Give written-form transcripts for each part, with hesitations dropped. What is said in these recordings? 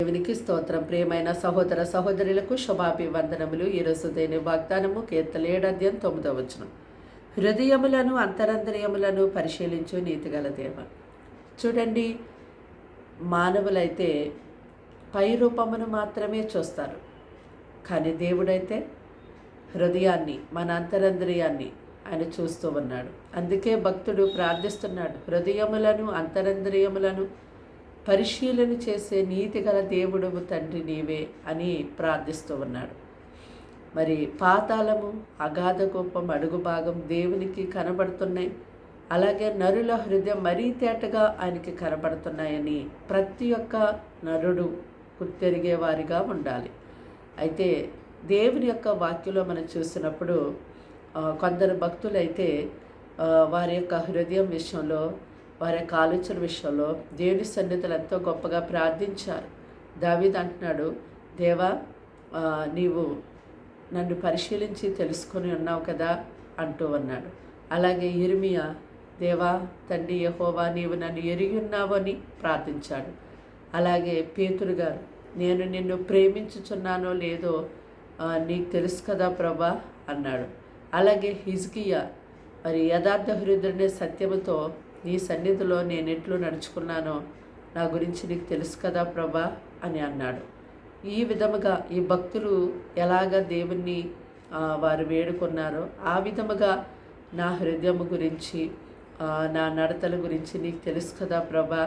దేవునికి స్తోత్రం. ప్రియమైన సహోదర సహోదరులకు శుభాభివందనములు. ఈరోజు దేని వాగ్దానము కీర్తన 7:9. హృదయములను అంతరంద్రియములను పరిశీలించు నీతిగల దేవ. చూడండి, మానవులైతే పై రూపమును మాత్రమే చూస్తారు, కానీ దేవుడైతే హృదయాన్ని, మన అంతరంద్రియాన్ని ఆయన చూస్తూ ఉన్నాడు. అందుకే భక్తుడు ప్రార్థిస్తున్నాడు, హృదయములను అంతరంద్రియములను పరిశీలన చేసే నీతిగల దేవుడు తండ్రి నీవే అని ప్రార్థిస్తూ ఉన్నాడు. మరి పాతాళము, అగాధ కూపం, అడుగు భాగం దేవునికి కనబడుతున్నాయి. అలాగే నరుల హృదయం మరీ తేటగా ఆయనకి కనబడుతున్నాయని ప్రతి ఒక్క నరుడు గుర్తెరిగే వారిగా ఉండాలి. అయితే దేవుని యొక్క వాక్యంలో మనం చూసినప్పుడు కొందరు భక్తులైతే వారి యొక్క హృదయం విషయంలో, వారి యొక్క ఆలోచన విషయంలో దేవుని సన్నిధిలో ఎంతో గొప్పగా ప్రార్థించారు. దావీదు అంటున్నాడు, దేవా నీవు నన్ను పరిశీలించి తెలుసుకొని ఉన్నావు కదా అంటూ ఉన్నాడు. అలాగే ఇర్మియా, దేవా తండ్రి యెహోవా నీవు నన్ను ఎరిగి ఉన్నావు అని ప్రార్థించాడు. అలాగే పేతురు గారు, నేను నిన్ను ప్రేమించుచున్నానో లేదో నీకు తెలుసు కదా ప్రభా అన్నాడు. అలాగే హిజ్కియా, మరి యథార్థ హృదయుడనే సత్యముతో నీ సన్నిధిలో నేను ఎట్లు నడుచుకున్నానో నా గురించి నీకు తెలుసు కదా ప్రభా అని అన్నాడు. ఈ విధముగా ఈ భక్తులు ఎలాగ దేవుణ్ణి వారు వేడుకున్నారో ఆ విధముగా నా హృదయం గురించి, నా నడతల గురించి నీకు తెలుసు కదా ప్రభా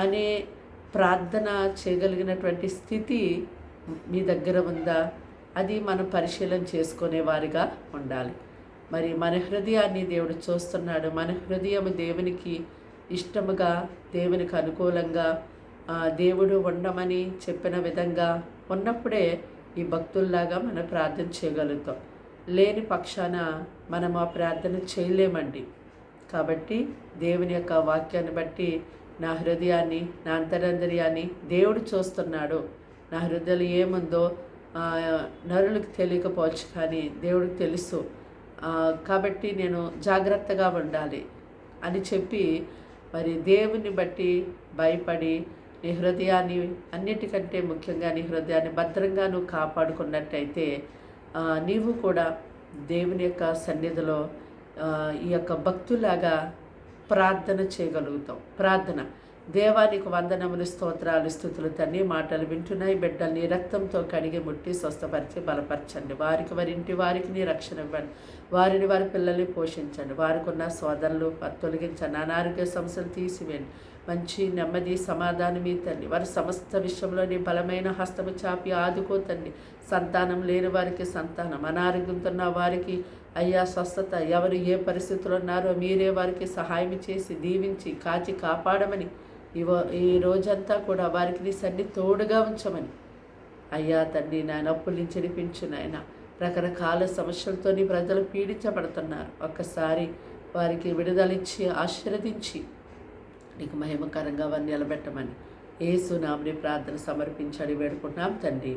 అనే ప్రార్థన చేయగలిగినటువంటి స్థితి మీ దగ్గర ఉందా? అది మనం పరిశీలన చేసుకునే వారిగా ఉండాలి. మరి మన హృదయాన్ని దేవుడు చూస్తున్నాడు. మన హృదయం దేవునికి ఇష్టముగా, దేవునికి అనుకూలంగా దేవుడు ఉండమని చెప్పిన విధంగా ఉన్నప్పుడే ఈ భక్తుల్లాగా మనం ప్రార్థన చేయగలుగుతాం. లేని పక్షాన మనం ఆ ప్రార్థన చేయలేమండి. కాబట్టి దేవుని యొక్క వాక్యాన్ని బట్టి నా హృదయాన్ని, నా అంతరంద్రియాన్ని దేవుడు చూస్తున్నాడు. నా హృదయం ఏముందో నరులకు తెలియకపోవచ్చు, కానీ దేవుడికి తెలుసు. కాబట్టి నేను జాగ్రత్తగా ఉండాలి అని చెప్పి మరి దేవుని బట్టి భయపడి నీ హృదయాన్ని, అన్నిటికంటే ముఖ్యంగా నీ హృదయాన్ని భద్రంగా నువ్వు కాపాడుకున్నట్టయితే నీవు కూడా దేవుని యొక్క సన్నిధిలో ఈ యొక్క భక్తులాగా ప్రార్థన చేయగలుగుతాం. ప్రార్థన, దేవానికి వందనములు, స్తోత్రాలు, స్తుతులు తండ్రి. మాటలు వింటున్నాయి బిడ్డల్ని రక్తంతో కడిగి ముట్టి స్వస్థపరిచి బలపరచండి. వారి ఇంటి వారికి నీ రక్షణ ఇవ్వండి. వారిని, వారి పిల్లల్ని పోషించండి. వారికి ఉన్న శోధనలు తొలగించండి. అనారోగ్య సమస్యలు తీసివేయండి. మంచి నెమ్మది, సమాధానం మీ తండ్రి. వారి సమస్త విషయంలో నీ బలమైన హస్తము చాపి ఆదుకోతండి. సంతానం లేని వారికి సంతానం, అనారోగ్యంతో ఉన్న వారికి అయ్యా స్వస్థత. ఎవరు ఏ పరిస్థితుల్లో ఉన్నారో మీరే వారికి సహాయం చేసి దీవించి కాచి కాపాడమని ఈ రోజంతా కూడా వారికి నీ సన్ని తోడుగా ఉంచమని అయ్యా తండ్రి. నాయన అప్పుల నుంచి విడిపించు నాయన. రకరకాల సమస్యలతో నీ ప్రజలు పీడించబడుతున్నారు. ఒక్కసారి వారికి విడుదలిచ్చి ఆశీర్వదించి నీకు మహిమకరంగా వారిని నిలబెట్టమని యేసు నామమున ప్రార్థన సమర్పించడి వేడుకుంటున్నాం తండ్రి.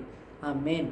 ఆమేన్.